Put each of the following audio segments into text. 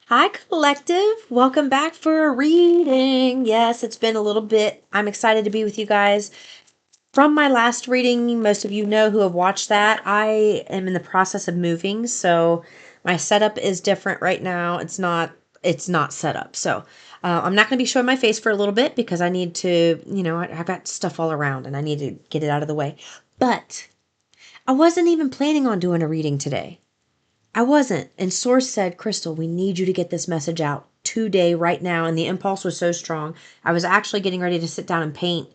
Hi, collective. Welcome back for a reading. Yes, it's been a little bit. I'm excited to be with you guys. From my last reading, most of you know who have watched that. I am in the process of moving, so my setup is different right now. It's not set up. So, I'm not going to be showing my face for a little bit because I need to, I've got stuff all around and I need to get it out of the way. But I wasn't even planning on doing a reading today. I wasn't. And Source said, Crystal, we need you to get this message out today, right now. And the impulse was so strong. I was actually getting ready to sit down and paint.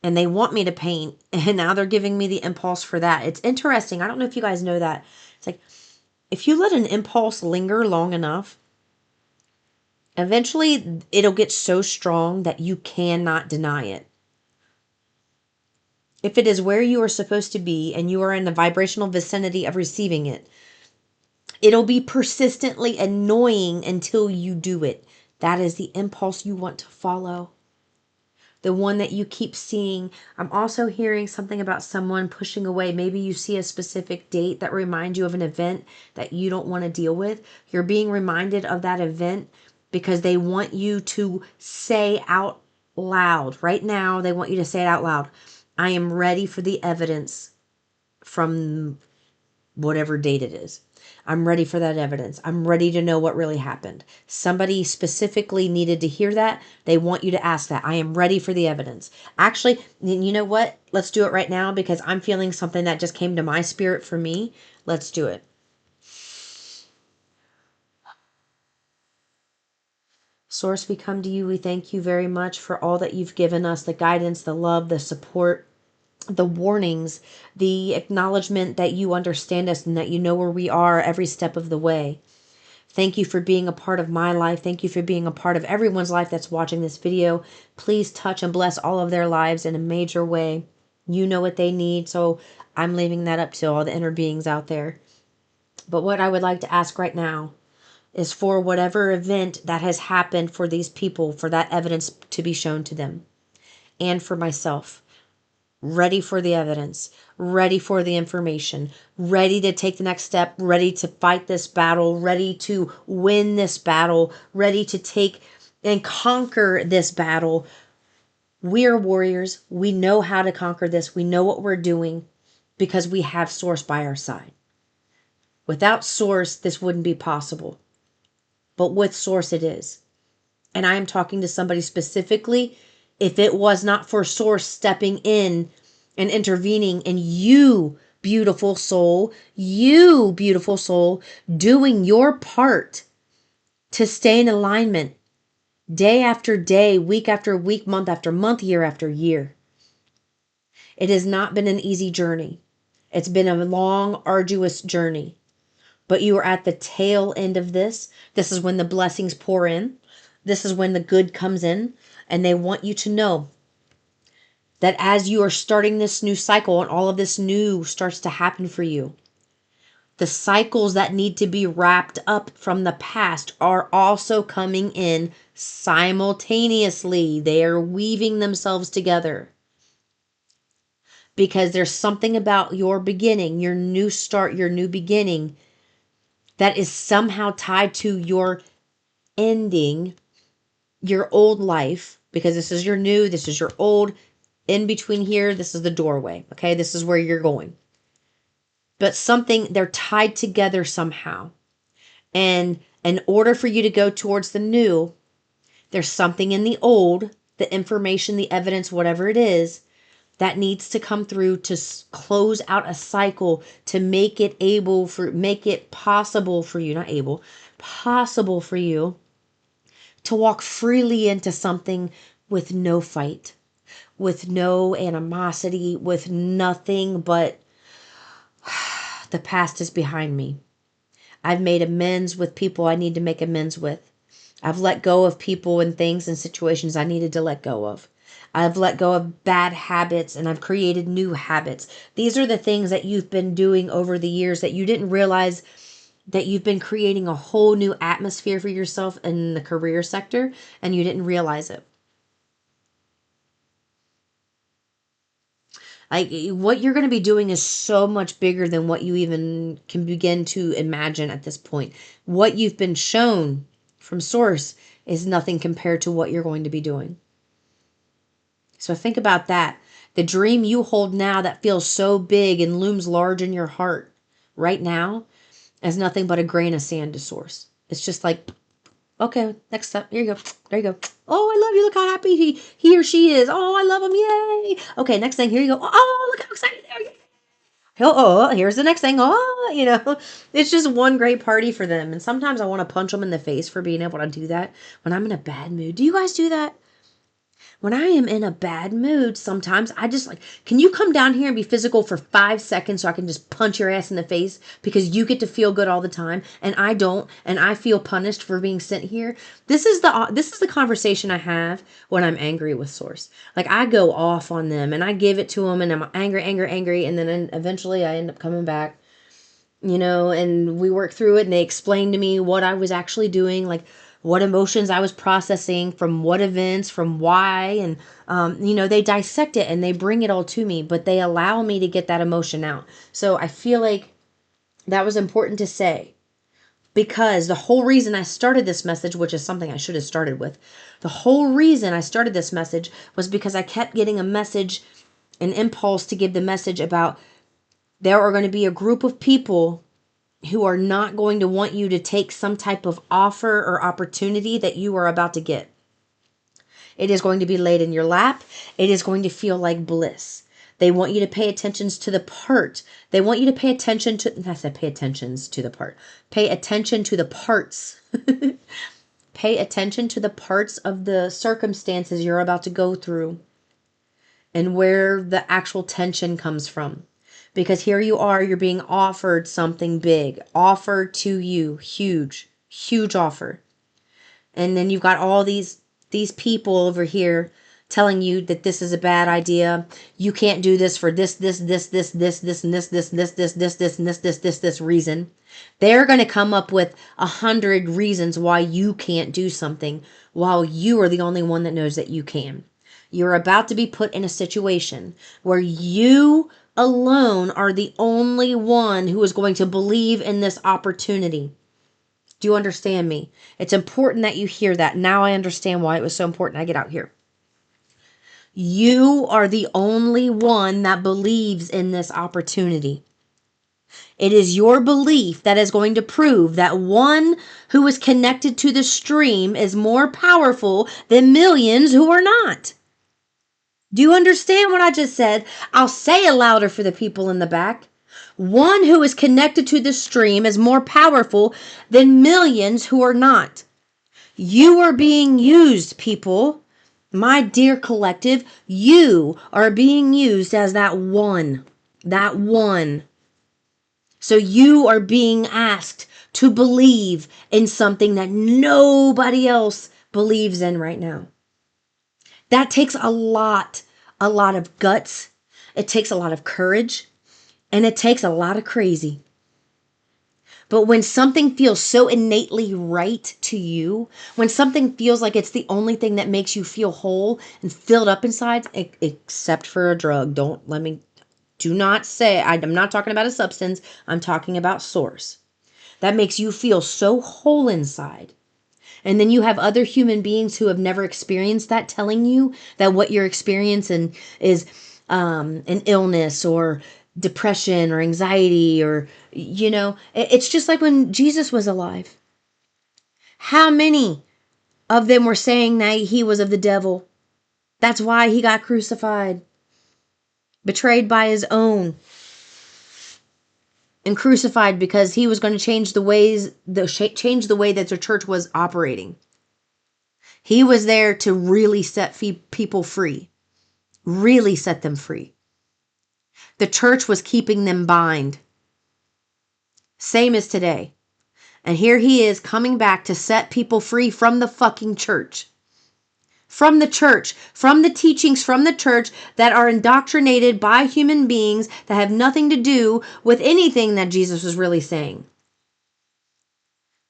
And they want me to paint. And now they're giving me the impulse for that. It's interesting. I don't know if you guys know that. It's like, if you let an impulse linger long enough, eventually it'll get so strong that you cannot deny it. If it is where you are supposed to be and you are in the vibrational vicinity of receiving it, it'll be persistently annoying until you do it. That is the impulse you want to follow. The one that you keep seeing. I'm also hearing something about someone pushing away. Maybe you see a specific date that reminds you of an event that you don't want to deal with. You're being reminded of that event because they want you to say out loud. Right now, they want you to say it out loud. I am ready for the evidence from whatever date it is. I'm ready for that evidence. I'm ready to know what really happened. Somebody specifically needed to hear that. They want you to ask that. I am ready for the evidence. Actually, you know what? Let's do it right now because I'm feeling something that just came to my spirit for me. Let's do it. Source, we come to you. We thank you very much for all that you've given us, the guidance, the love, the support, the warnings, the acknowledgement that you understand us and that you know where we are every step of the way. Thank you for being a part of my life. Thank you for being a part of everyone's life that's watching this video. Please touch and bless all of their lives in a major way. You know what they need, so I'm leaving that up to all the inner beings out there. But what I would like to ask right now is for whatever event that has happened for these people, for that evidence to be shown to them, and for myself. Ready for the evidence, ready for the information, ready to take the next step, ready to fight this battle, ready to win this battle, ready to take and conquer this battle. We are warriors. We know how to conquer this. We know what we're doing because we have Source by our side. Without Source, this wouldn't be possible. But with Source, it is. And I am talking to somebody specifically. If it was not for Source stepping in and intervening, and you beautiful soul, doing your part to stay in alignment day after day, week after week, month after month, year after year. It has not been an easy journey. It's been a long, arduous journey. But you are at the tail end of this. This is when the blessings pour in. This is when the good comes in. And they want you to know that as you are starting this new cycle and all of this new starts to happen for you, the cycles that need to be wrapped up from the past are also coming in simultaneously. They are weaving themselves together. Because there's something about your beginning, your new start, your new beginning that is somehow tied to your ending, your old life, because this is your new, this is your old. In between here, this is the doorway. Okay, this is where you're going. But something, they're tied together somehow. And in order for you to go towards the new, there's something in the old, the information, the evidence, whatever it is, that needs to come through to close out a cycle, to make it possible for you, not able, possible for you to walk freely into something with no fight, with no animosity, with nothing but the past is behind me. I've made amends with people I need to make amends with. I've let go of people and things and situations I needed to let go of. I've let go of bad habits and I've created new habits. These are the things that you've been doing over the years that you didn't realize, that you've been creating a whole new atmosphere for yourself in the career sector and you didn't realize it. Like, what you're going to be doing is so much bigger than what you even can begin to imagine at this point. What you've been shown from source is nothing compared to what you're going to be doing. So think about that. The dream you hold now that feels so big and looms large in your heart right now is nothing but a grain of sand to source. It's just like, okay, next step. Here you go. There you go. Oh, I love you. Look how happy he or she is. Oh, I love him. Yay. Okay, next thing. Here you go. Oh, look how excited they are. Oh, here's the next thing. Oh, it's just one great party for them. And sometimes I want to punch them in the face for being able to do that when I'm in a bad mood. Do you guys do that? When I am in a bad mood, sometimes I just like, can you come down here and be physical for 5 seconds so I can just punch your ass in the face because you get to feel good all the time and I don't, and I feel punished for being sent here. This is the conversation I have when I'm angry with Source. Like I go off on them and I give it to them and I'm angry, and then eventually I end up coming back, and we work through it and they explain to me what I was actually doing, like what emotions I was processing from what events, from why, and they dissect it and they bring it all to me, but they allow me to get that emotion out. So I feel like that was important to say, because the whole reason I started this message, which is something I should have started with, the whole reason I started this message was because I kept getting a message, an impulse to give the message about there are going to be a group of people who are not going to want you to take some type of offer or opportunity that you are about to get. It is going to be laid in your lap. It is going to feel like bliss. They want you to pay attention to the part. They want you to pay attention to, I said pay attentions to the part. Pay attention to the parts. Pay attention to the parts of the circumstances you're about to go through and where the actual tension comes from. Because here you are, you're being offered something big, offered to you, huge, huge offer. And then you've got all these people over here telling you that this is a bad idea. You can't do this for this, and this reason. They're going to come up with 100 reasons why you can't do something, while you are the only one that knows that you can. You're about to be put in a situation where you alone are the only one who is going to believe in this opportunity. Do you understand me? It's important that you hear that. Now I understand why it was so important I get out here. You are the only one that believes in this opportunity. It is your belief that is going to prove that one who is connected to the stream is more powerful than millions who are not. Do you understand what I just said? I'll say it louder for the people in the back. One who is connected to the stream is more powerful than millions who are not. You are being used, people. My dear collective, you are being used as that one. That one. So you are being asked to believe in something that nobody else believes in right now. That takes a lot of guts. It takes a lot of courage. And it takes a lot of crazy. But when something feels so innately right to you, when something feels like it's the only thing that makes you feel whole and filled up inside, except for a drug, do not say, I'm not talking about a substance, I'm talking about source. That makes you feel so whole inside. And then you have other human beings who have never experienced that telling you that what you're experiencing is an illness or depression or anxiety, or, it's just like when Jesus was alive. How many of them were saying that he was of the devil? That's why he got crucified, betrayed by his own, and crucified because he was going to change the way that the church was operating. He was there to really set people free, really set them free. The church was keeping them bound. Same as today. And here he is coming back to set people free from the fucking church. From the church, from the teachings from the church that are indoctrinated by human beings that have nothing to do with anything that Jesus was really saying.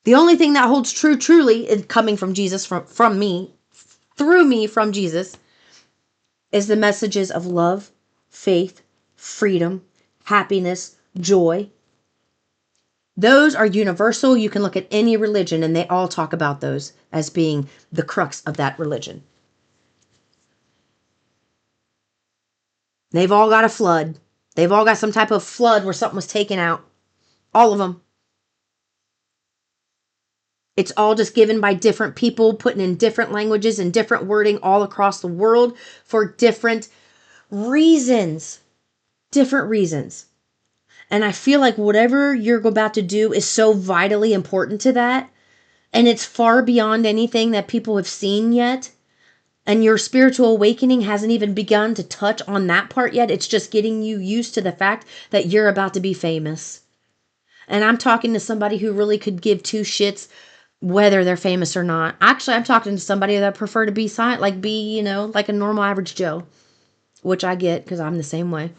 The only thing that holds true, truly, is coming from Jesus, from me, through me, from Jesus, is the messages of love, faith, freedom, happiness, joy. Those are universal. You can look at any religion and they all talk about those as being the crux of that religion. They've all got a flood. They've all got some type of flood where something was taken out. All of them. It's all just given by different people, putting in different languages and different wording all across the world for different reasons. Different reasons. And I feel like whatever you're about to do is so vitally important to that. And it's far beyond anything that people have seen yet. And your spiritual awakening hasn't even begun to touch on that part yet. It's just getting you used to the fact that you're about to be famous. And I'm talking to somebody who really could give two shits whether they're famous or not. Actually, I'm talking to somebody that prefer to be silent, like be, like a normal average Joe, which I get because I'm the same way.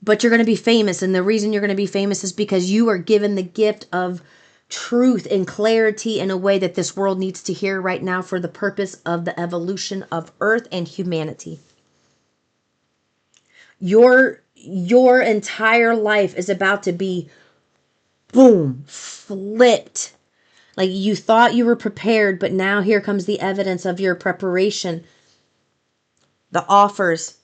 But you're going to be famous. And the reason you're going to be famous is because you are given the gift of truth and clarity in a way that this world needs to hear right now for the purpose of the evolution of Earth and humanity. Your entire life is about to be, boom, flipped. Like you thought you were prepared, but now here comes the evidence of your preparation, the offers.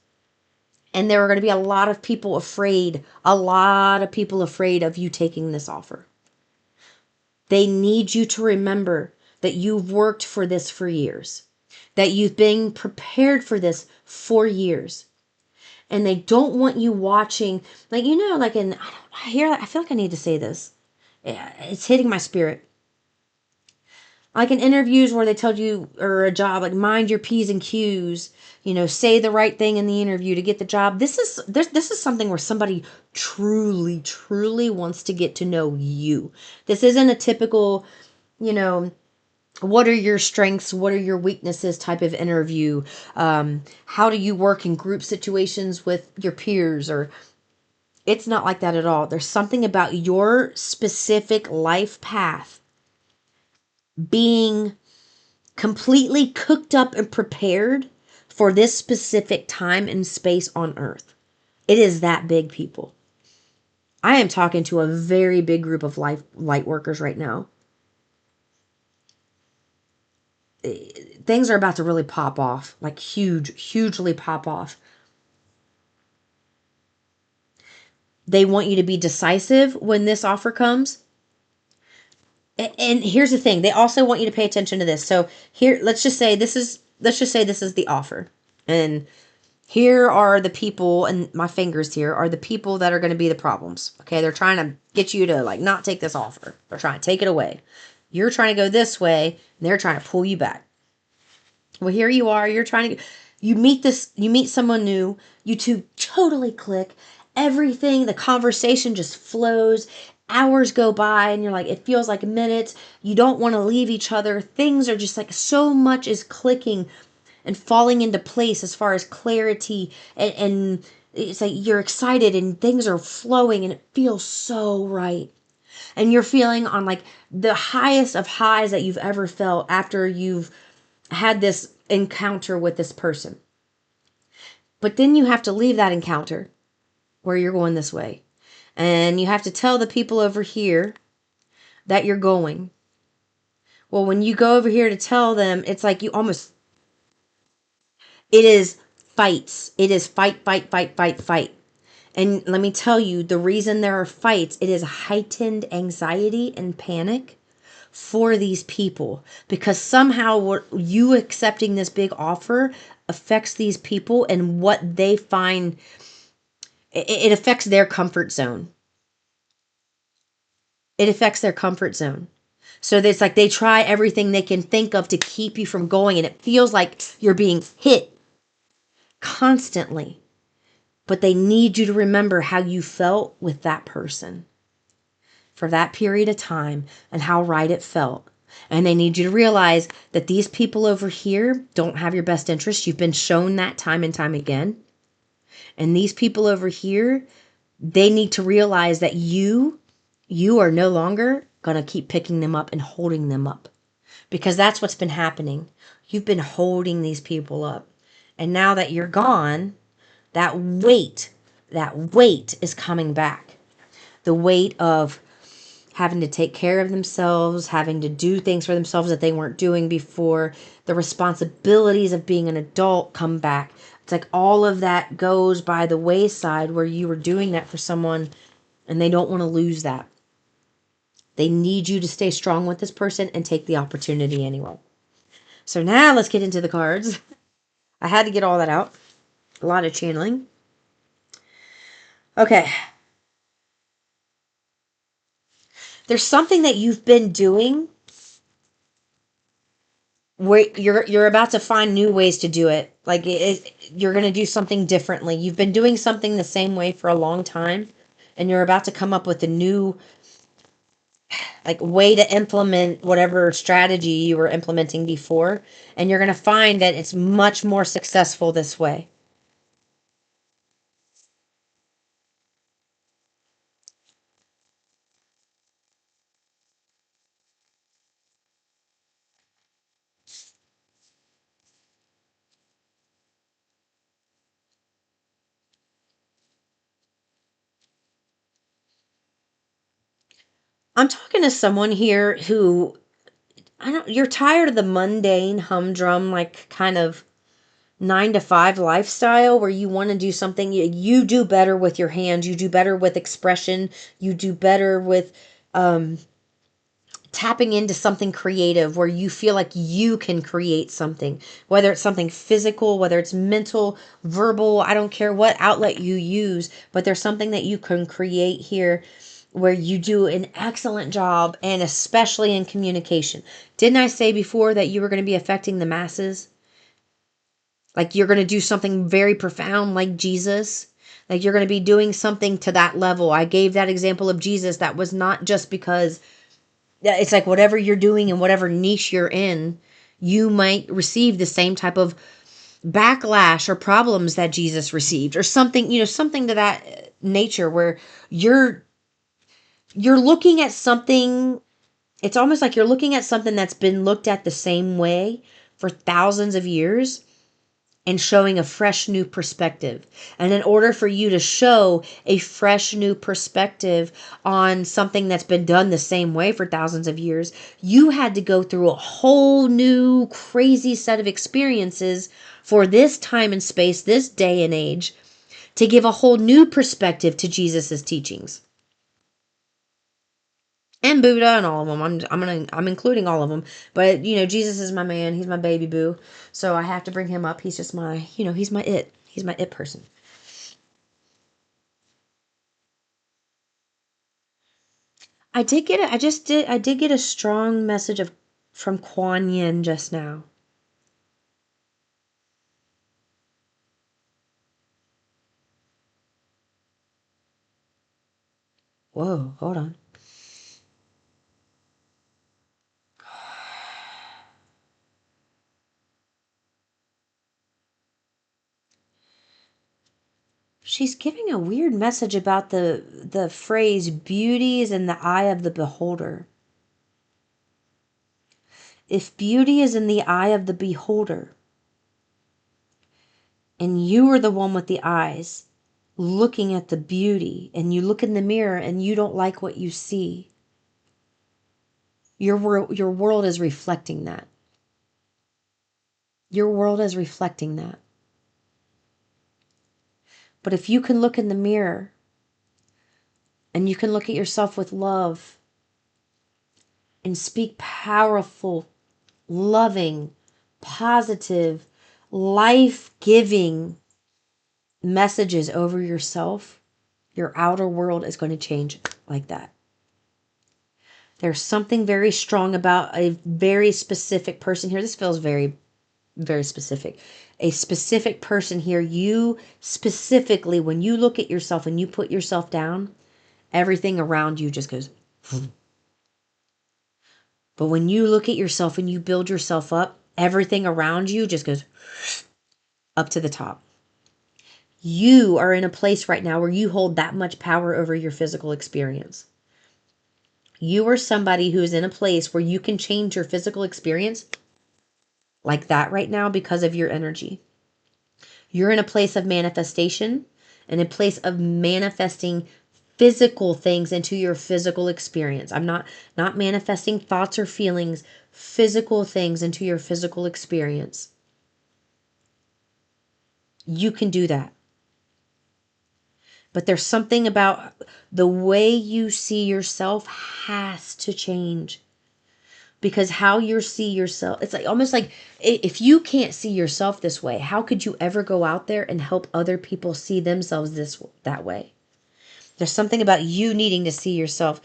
And there are going to be a lot of people afraid of you taking this offer. They need you to remember that you've worked for this for years, that you've been prepared for this for years. And they don't want you watching, like, like I feel like I need to say this. It's hitting my spirit. Like in interviews where they tell you, or a job, like mind your P's and Q's, say the right thing in the interview to get the job. This is something where somebody truly, truly wants to get to know you. This isn't a typical, what are your strengths? What are your weaknesses type of interview? How do you work in group situations with your peers? Or it's not like that at all. There's something about your specific life path being completely cooked up and prepared for this specific time and space on Earth. It is that big, people. I am talking to a very big group of light workers right now. Things are about to really pop off, like hugely pop off. They want you to be decisive when this offer comes. And here's the thing, they also want you to pay attention to this. So here, let's just say this is the offer. And here are the people, and my fingers here are the people that are going to be the problems. Okay, they're trying to get you to not take this offer. They're trying to take it away. You're trying to go this way, and they're trying to pull you back. Well, here you are. You meet someone new. You two totally click. Everything, the conversation just flows. Hours go by, and you're like, it feels like minutes. You don't want to leave each other. Things are just like so much is clicking and falling into place as far as clarity, and it's like you're excited and things are flowing and it feels so right. And you're feeling on like the highest of highs that you've ever felt after you've had this encounter with this person. But then you have to leave that encounter where you're going this way. And you have to tell the people over here that you're going. Well, when you go over here to tell them, it's like it is fights. It is fight, fight, fight, fight, fight. And let me tell you, the reason there are fights, it is heightened anxiety and panic for these people, because somehow what you accepting this big offer affects these people, and what they find, it affects their comfort zone. It affects their comfort zone. So it's like they try everything they can think of to keep you from going, and it feels like you're being hit constantly. But they need you to remember how you felt with that person for that period of time and how right it felt. And they need you to realize that these people over here don't have your best interest. You've been shown that time and time again. And these people over here, they need to realize that you are no longer going to keep picking them up and holding them up. Because that's what's been happening. You've been holding these people up. And now that you're gone, that weight is coming back. the weight of having to take care of themselves, having to do things for themselves that they weren't doing before. The responsibilities of being an adult come back. It's like all of that goes by the wayside where you were doing that for someone and they don't want to lose that. They need you to stay strong with this person and take the opportunity anyway. So now let's get into the cards. I had to get all that out. A lot of channeling. Okay. There's something that you've been doing where you're about to find new ways to do it. Like you're going to do something differently. You've been doing something the same way for a long time, and you're about to come up with a new like way to implement whatever strategy you were implementing before, and you're going to find that it's much more successful this way. I'm talking to someone here who you're tired of the mundane humdrum like kind of 9 to 5 lifestyle where you want to do something. You do better with your hands, you do better with expression, you do better with tapping into something creative where you feel like you can create something, whether it's something physical, whether it's mental, verbal, I don't care what outlet you use, but there's something that you can create here where you do an excellent job, and especially in communication. Didn't I say before that you were going to be affecting the masses? Like you're going to do something very profound like Jesus. Like you're going to be doing something to that level. I gave that example of Jesus. That was not just because it's like whatever you're doing and whatever niche you're in, you might receive the same type of backlash or problems that Jesus received or something, something to that nature where you're looking at something. It's almost like you're looking at something that's been looked at the same way for thousands of years and showing a fresh new perspective. And in order for you to show a fresh new perspective on something that's been done the same way for thousands of years, you had to go through a whole new crazy set of experiences for this time and space, this day and age, to give a whole new perspective to Jesus's teachings. And Buddha and all of them. I'm including all of them. But Jesus is my man. He's my baby boo. So I have to bring him up. He's just my, he's my it. He's my it person. I did get a strong message from Kuan Yin just now. Whoa, hold on. She's giving a weird message about the phrase beauty is in the eye of the beholder. If beauty is in the eye of the beholder, and you are the one with the eyes looking at the beauty, and you look in the mirror and you don't like what you see, your world is reflecting that. Your world is reflecting that. But if you can look in the mirror and you can look at yourself with love and speak powerful, loving, positive, life-giving messages over yourself, your outer world is going to change like that. There's something very strong about a very specific person here. This feels very, very specific. A specific person here. You specifically, when you look at yourself and you put yourself down, everything around you just goes. But when you look at yourself and you build yourself up, everything around you just goes up to the top. You are in a place right now where you hold that much power over your physical experience. You are somebody who's in a place where you can change your physical experience like that right now because of your energy. You're in a place of manifestation and a place of manifesting physical things into your physical experience. I'm not manifesting thoughts or feelings, physical things into your physical experience. You can do that. But there's something about the way you see yourself has to change. Because how you see yourself, it's like almost like if you can't see yourself this way, how could you ever go out there and help other people see themselves that way? There's something about you needing to see yourself.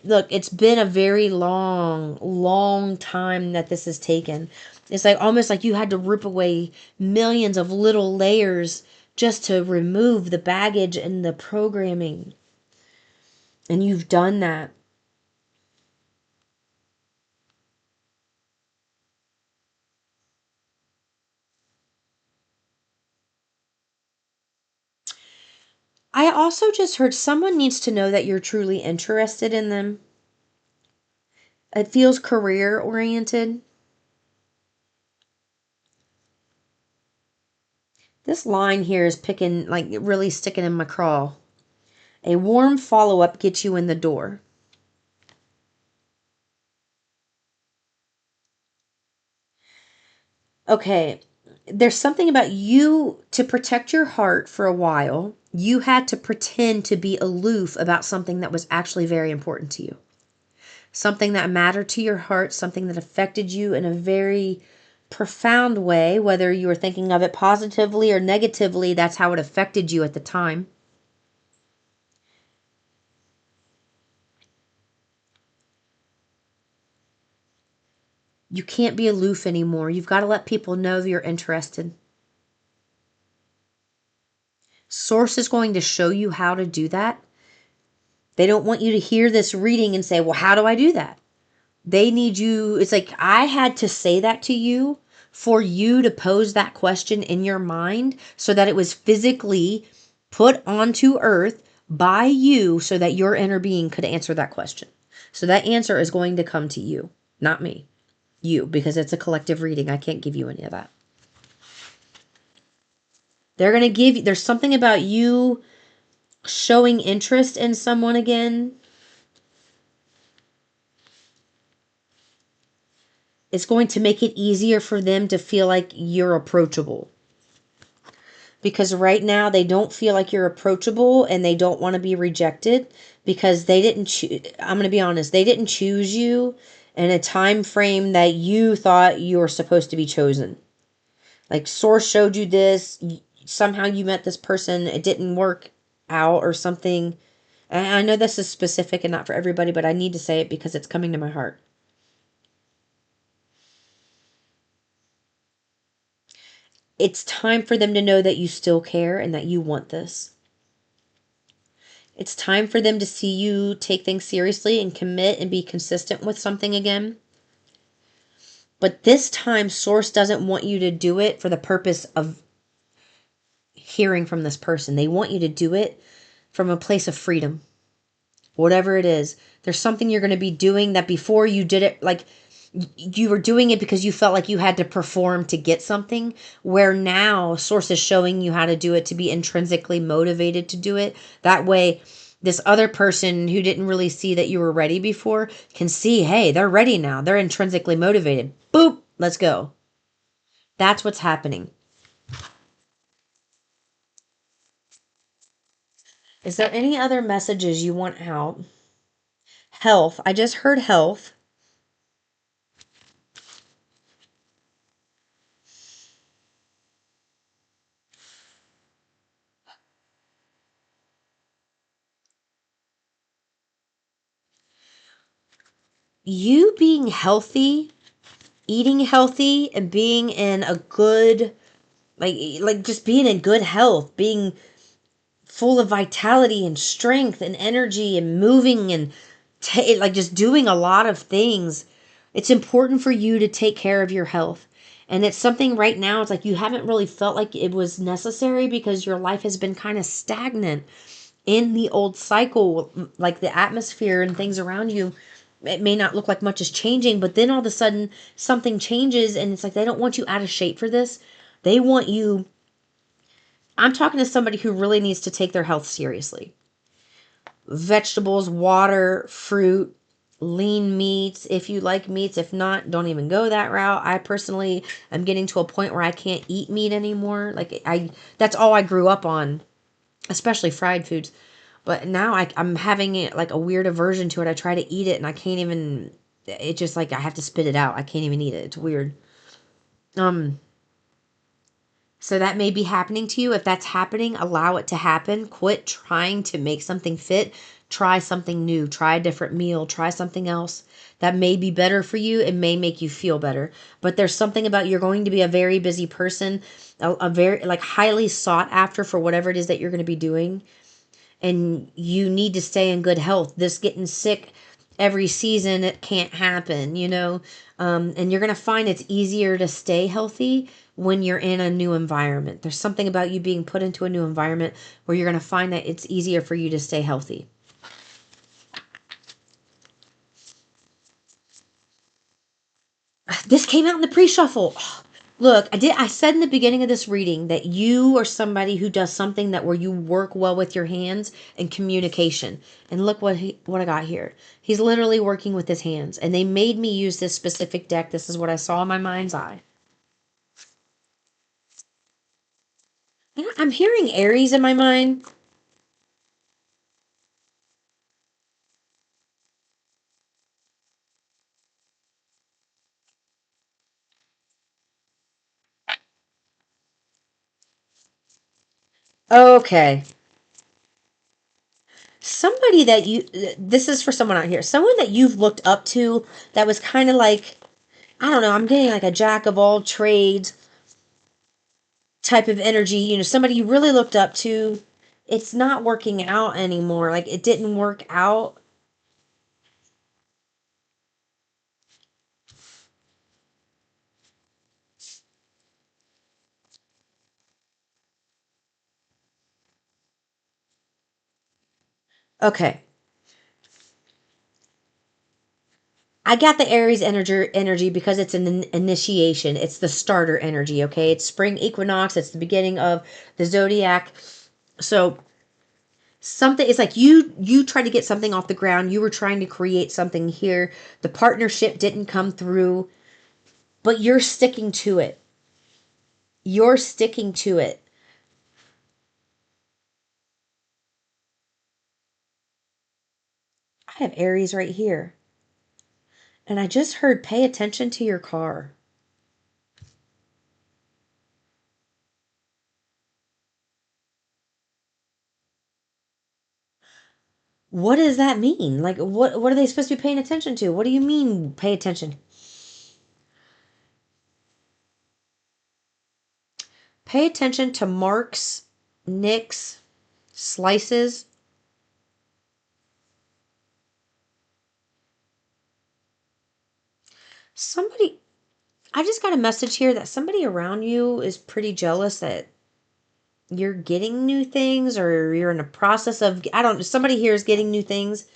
Look, it's been a very long time that this has taken. It's like almost like you had to rip away millions of little layers just to remove the baggage and the programming. And you've done that. I also just heard someone needs to know that you're truly interested in them. It feels career oriented. This line here is picking, like really sticking in my craw. A warm follow up gets you in the door. Okay, there's something about you to protect your heart for a while. You had to pretend to be aloof about something that was actually very important to you. Something that mattered to your heart, something that affected you in a very profound way, whether you were thinking of it positively or negatively, that's how it affected you at the time. You can't be aloof anymore. You've got to let people know you're interested. Source is going to show you how to do that. They don't want you to hear this reading and say, well, how do I do that? They need you. It's like I had to say that to you for you to pose that question in your mind so that it was physically put onto earth by you so that your inner being could answer that question. So that answer is going to come to you, not me. You, because it's a collective reading. I can't give you any of that. They're going to give you, there's something about you showing interest in someone again. It's going to make it easier for them to feel like you're approachable. Because right now they don't feel like you're approachable and they don't want to be rejected because they didn't choose. I'm going to be honest, they didn't choose you in a time frame that you thought you were supposed to be chosen. Like source showed you this, somehow you met this person, it didn't work out or something. And I know this is specific and not for everybody, but I need to say it because it's coming to my heart. It's time for them to know that you still care and that you want this. It's time for them to see you take things seriously and commit and be consistent with something again. But this time, Source doesn't want you to do it for the purpose of hearing from this person. They want you to do it from a place of freedom. Whatever it is, there's something you're going to be doing that before you did it, like you were doing it because you felt like you had to perform to get something, where now Source is showing you how to do it to be intrinsically motivated to do it. That way, this other person who didn't really see that you were ready before can see, hey, they're ready now. They're intrinsically motivated. Boop, let's go. That's what's happening. Is there any other messages you want out? Health. I just heard health. You being healthy, eating healthy, and being in a good, like just being in good health, being full of vitality and strength and energy and moving and like just doing a lot of things. It's important for you to take care of your health. And it's something right now, it's like you haven't really felt like it was necessary because your life has been kind of stagnant in the old cycle, like the atmosphere and things around you. It may not look like much is changing, but then all of a sudden something changes and it's like they don't want you out of shape for this. They want you. I'm talking to somebody who really needs to take their health seriously. vegetables, water, fruit, lean meats. If you like meats, if not, don't even go that route. I personally am getting to a point where I can't eat meat anymore. Like that's all I grew up on, especially fried foods. But now I'm having it like a weird aversion to it. I try to eat it and I can't even. It just like I have to spit it out. I can't even eat it. It's weird. Um, So that may be happening to you. If that's happening, allow it to happen. Quit trying to make something fit. Try something new. Try a different meal. Try something else that may be better for you. It may make you feel better. But there's something about you're going to be a very busy person, a very like highly sought after for whatever it is that you're going to be doing, and you need to stay in good health. This getting sick every season, it can't happen, you know. And you're going to find it's easier to stay healthy when you're in a new environment. There's something about you being put into a new environment where you're going to find that it's easier for you to stay healthy. This came out in the pre-shuffle. Look, I said in the beginning of this reading that you are somebody who does something that where you work well with your hands and communication. And look what I got here. He's literally working with his hands, and they made me use this specific deck. This is what I saw in my mind's eye. And I'm hearing Aries in my mind. Okay. Somebody that you this is for someone out here. Someone that you've looked up to that was kind of like, I don't know, I'm getting like a jack of all trades type of energy, you know, somebody you really looked up to, it's not working out anymore. Like it didn't work out. Okay. I got the Aries energy because it's an initiation. It's the starter energy, okay? It's spring equinox, it's the beginning of the zodiac. So something it's like you tried to get something off the ground. You were trying to create something here. The partnership didn't come through, but you're sticking to it. You're sticking to it. I have Aries right here. And I just heard pay attention to your car. What does that mean? Like what are they supposed to be paying attention to? What do you mean pay attention? Pay attention to marks, nicks, slices. Somebody I just got a message here that somebody around you is pretty jealous that you're getting new things or you're in a process of I don't somebody here is getting new things,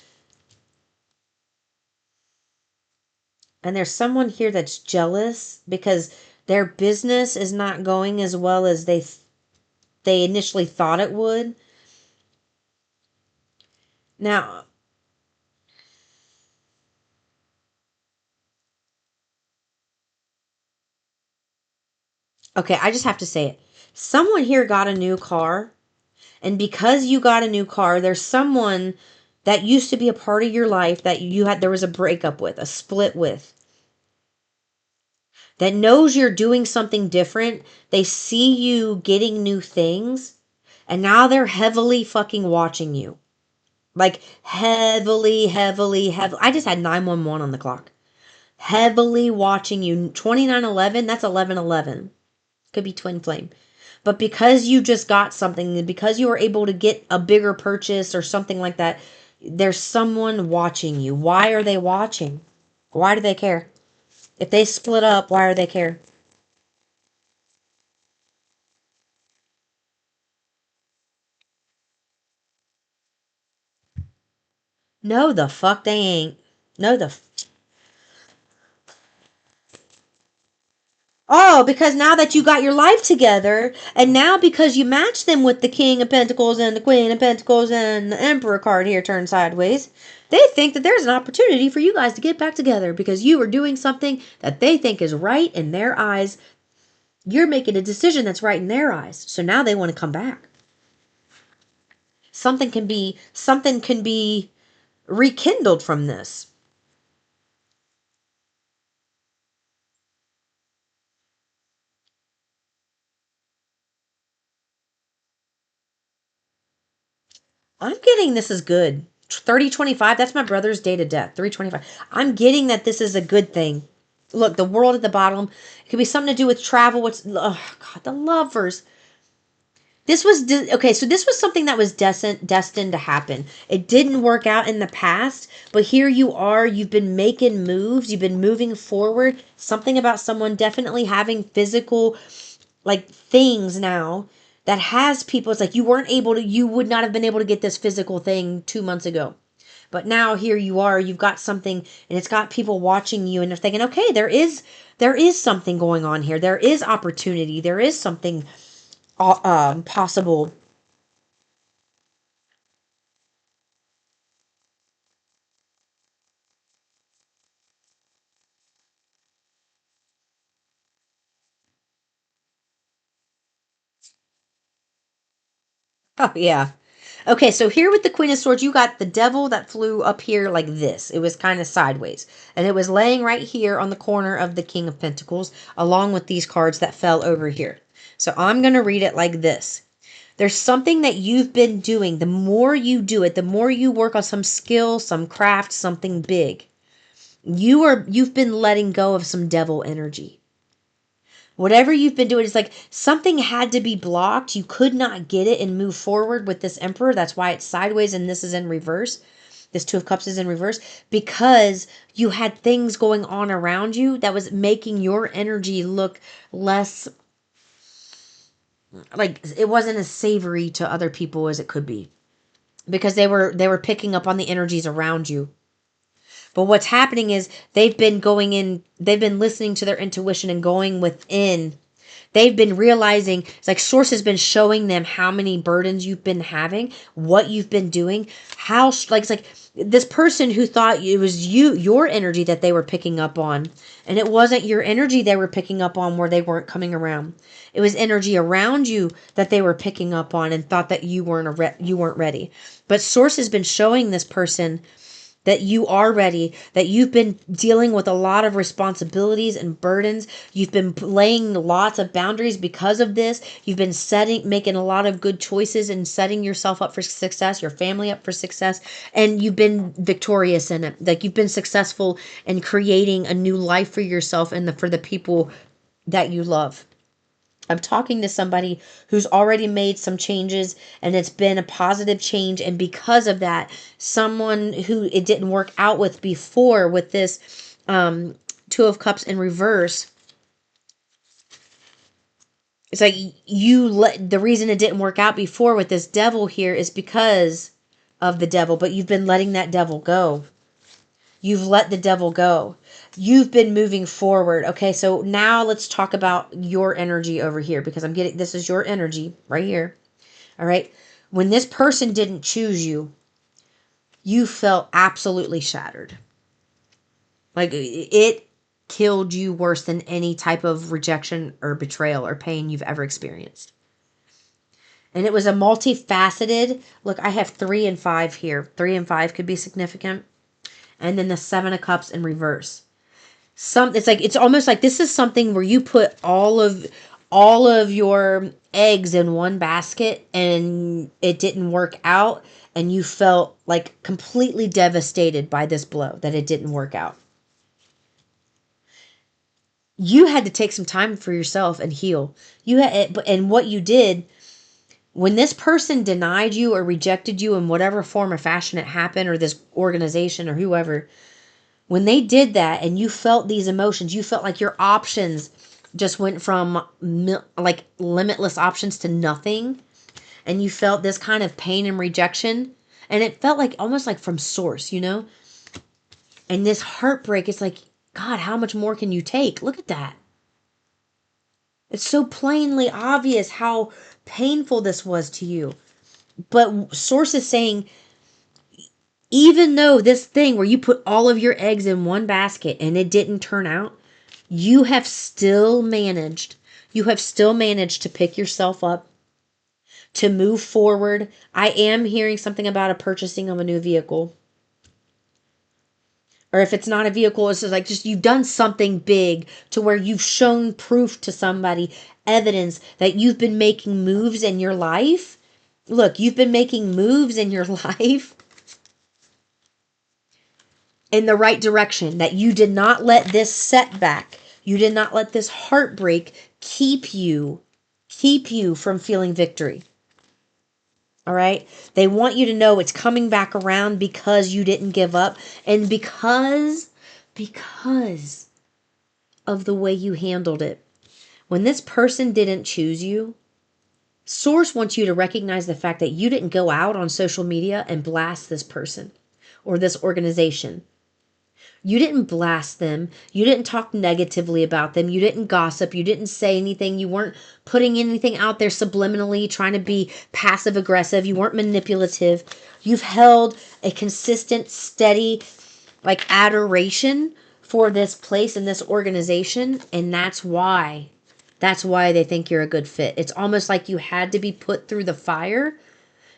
and there's someone here that's jealous because their business is not going as well as they initially thought it would. Now, okay, I just have to say it. Someone here got a new car, and because you got a new car, there's someone that used to be a part of your life that you had there was a breakup with, a split with, that knows you're doing something different. They see you getting new things, and now they're heavily fucking watching you. Like heavily, heavily, heavily. I just had 911 on the clock. Heavily watching you. 2911, that's 1111. Could be twin flame. But because you just got something, because you were able to get a bigger purchase or something like that, there's someone watching you. Why are they watching? Why do they care? If they split up, why are they care? No, the fuck they ain't. No, the. Oh, because now that you got your life together, and now because you match them with the King of Pentacles and the Queen of Pentacles and the Emperor card here turned sideways, they think that there's an opportunity for you guys to get back together because you are doing something that they think is right in their eyes. You're making a decision that's right in their eyes. So now they want to come back. Something can be rekindled from this. I'm getting this is good. 3025, that's my brother's date of death. 325. I'm getting that this is a good thing. Look, the world at the bottom. It could be something to do with travel. What's, oh God, the lovers. This was, okay, so this was something that was destined to happen. It didn't work out in the past, but here you are. You've been making moves. You've been moving forward. Something about someone definitely having physical, like, things now that has people. It's like you would not have been able to get this physical thing 2 months ago. But now here you are, you've got something and it's got people watching you and they're thinking, okay, there is something going on here. There is opportunity. There is something possible. Oh yeah. Okay, so here with the Queen of Swords, you got the devil that flew up here like this. It was kind of sideways. And it was laying right here on the corner of the King of Pentacles, along with these cards that fell over here. So I'm going to read it like this. There's something that you've been doing. The more you do it, the more you work on some skill, some craft, something big. You've been letting go of some devil energy. Whatever you've been doing, it's like something had to be blocked. You could not get it and move forward with this Emperor. That's why it's sideways and this is in reverse. This Two of Cups is in reverse because you had things going on around you that was making your energy look less, like it wasn't as savory to other people as it could be because they were picking up on the energies around you. But what's happening is they've been listening to their intuition and going within. They've been realizing, it's like Source has been showing them how many burdens you've been having, what you've been doing, how, like, it's like this person who thought it was your energy that they were picking up on. And it wasn't your energy they were picking up on where they weren't coming around. It was energy around you that they were picking up on and thought that you weren't ready. But Source has been showing this person that you are ready, that you've been dealing with a lot of responsibilities and burdens. You've been laying lots of boundaries because of this. You've been making a lot of good choices and setting yourself up for success, your family up for success, and you've been victorious in it. Like you've been successful in creating a new life for yourself and for the people that you love. I'm talking to somebody who's already made some changes and it's been a positive change. And because of that, someone who it didn't work out with before with this Two of Cups in reverse, it's like the reason it didn't work out before with this devil here is because of the devil, but you've been letting that devil go. You've let the devil go. You've been moving forward. Okay, so now let's talk about your energy over here because this is your energy right here. All right. When this person didn't choose you, you felt absolutely shattered. Like it killed you worse than any type of rejection or betrayal or pain you've ever experienced. And it was a multifaceted, look, I have 3 and 5 here. 3 and 5 could be significant. And then the 7 of Cups in reverse. It's almost like this is something where you put all of your eggs in one basket and it didn't work out and you felt like completely devastated by this blow that it didn't work out. You had to take some time for yourself and heal. And what you did when this person denied you or rejected you in whatever form or fashion it happened, or this organization or whoever, when they did that and you felt these emotions, you felt like your options just went from like limitless options to nothing. And you felt this kind of pain and rejection. And it felt like almost like from source, And this heartbreak, it's like, God, how much more can you take? Look at that. It's so plainly obvious how painful this was to you. But Source is saying, even though this thing where you put all of your eggs in one basket and it didn't turn out, you have still managed. You have still managed to pick yourself up, to move forward. I am hearing something about a purchasing of a new vehicle. Or if it's not a vehicle, it's just like just you've done something big to where you've shown proof to somebody, evidence that you've been making moves in your life. Look, you've been making moves in your life in the right direction, that you did not let this setback, you did not let this heartbreak keep you from feeling victory. All right? They want you to know it's coming back around because you didn't give up, and because of the way you handled it. When this person didn't choose you, Source wants you to recognize the fact that you didn't go out on social media and blast this person or this organization. You didn't blast them. You didn't talk negatively about them. You didn't gossip. You didn't say anything. You weren't putting anything out there subliminally, trying to be passive aggressive. You weren't manipulative. You've held a consistent, steady, like adoration for this place and this organization. And that's why they think you're a good fit. It's almost like you had to be put through the fire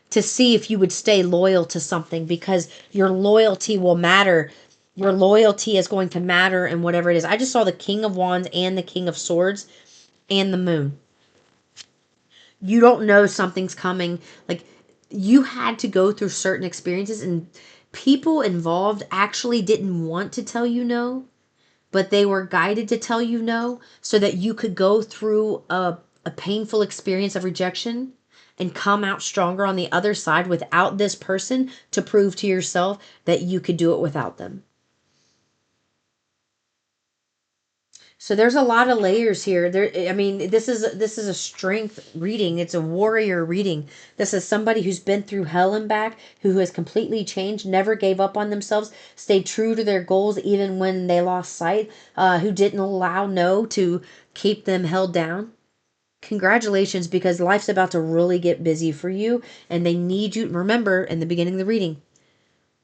to see if you would stay loyal to something, because your loyalty will matter. Your loyalty is going to matter in whatever it is. I just saw the King of Wands and the King of Swords and the Moon. You don't know something's coming. Like, you had to go through certain experiences, and people involved actually didn't want to tell you no, but they were guided to tell you no so that you could go through a painful experience of rejection and come out stronger on the other side without this person, to prove to yourself that you could do it without them. So there's a lot of layers here. I mean, this is a strength reading. It's a warrior reading. This is somebody who's been through hell and back, who has completely changed, never gave up on themselves, stayed true to their goals even when they lost sight, who didn't allow no to keep them held down. Congratulations, because life's about to really get busy for you, and they need you. Remember, in the beginning of the reading,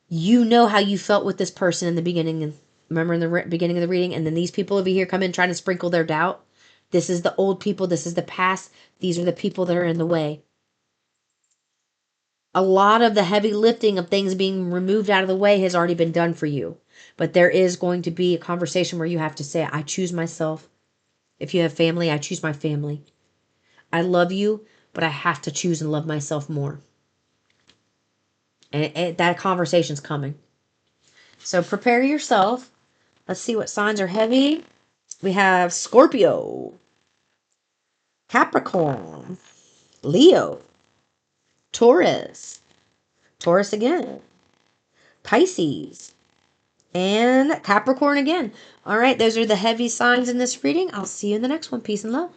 you know how you felt with this person in the beginning. And remember, in the beginning of the reading, and then these people over here come in trying to sprinkle their doubt. This is the old people. This is the past. These are the people that are in the way. A lot of the heavy lifting of things being removed out of the way has already been done for you. But there is going to be a conversation where you have to say, I choose myself. If you have family, I choose my family. I love you, but I have to choose and love myself more. And that conversation's coming. So prepare yourself. Let's see what signs are heavy. We have Scorpio, Capricorn, Leo, Taurus, Taurus again, Pisces, and Capricorn again. All right, those are the heavy signs in this reading. I'll see you in the next one. Peace and love.